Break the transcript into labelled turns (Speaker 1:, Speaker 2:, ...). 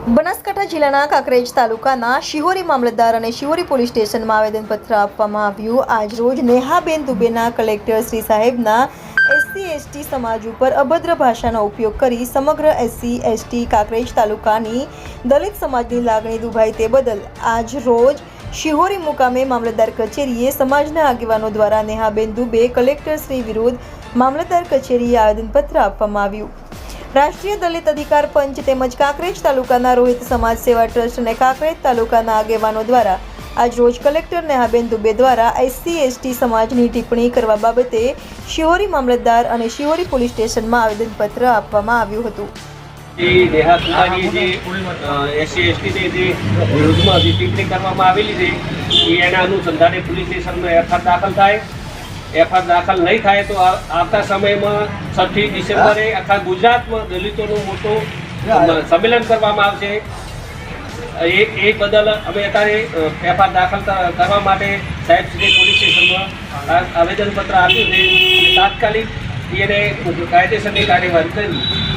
Speaker 1: બનાસકાંઠા જિલ્લાના કાંકરેજ તાલુકાના શિહોરી મામલતદાર અને શિહોરી પોલીસ સ્ટેશનમાં આવેદનપત્ર આપવામાં આવ્યું। આજરોજ નેહાબેન દુબેના કલેક્ટર શ્રી સાહેબના SC/ST સમાજ ઉપર અભદ્ર ભાષાનો ઉપયોગ કરી સમગ્ર SC/ST કાંકરેજ તાલુકાની દલિત સમાજની લાગણી દુભાઈ તે બદલ આજરોજ શિહોરી મુકામે મામલતદાર કચેરીએ સમાજના આગેવાનો દ્વારા નેહાબેન દુબે કલેક્ટર શ્રી વિરુદ્ધ મામલતદાર કચેરીએ આવેદનપત્ર આપવામાં આવ્યું। રાષ્ટ્રીય દલિત અધિકાર પંચ તેમજ કાંકરેજ તાલુકાના રોહિત સમાજ સેવા ટ્રસ્ટ અને કાંકરેજ તાલુકાના આગેવાનો દ્વારા આજરોજ કલેક્ટર નેહાબેન દુબે દ્વારા SC/ST સમાજની ટિપ્પણી કરવા બાબતે શિહોરી મામલતદાર અને શિહોરી પોલીસ સ્ટેશનમાં આવેદનપત્ર આપવામાં આવ્યું હતું।
Speaker 2: વિરુદ્ધમાં જે ટિપ્પણી કરવામાં આવેલી છે એના અનુસંધાને પોલીસ સ્ટેશનમાં FIR દાખલ થાય। FIR દાખલ નહીં થાય તો આવતા સમયમાં 6 ડિસેમ્બરે આખા ગુજરાતમાં દલિતોનું મોટું સંમેલન કરવામાં આવશે। એ બદલ અમે અત્યારે FIR દાખલ કરવા માટે સાહેબ શ્રી પોલીસ સ્ટેશનમાં આવેદનપત્ર આપ્યું છે। તાત્કાલિક એને કાયદેસરની કાર્યવાહી કરી।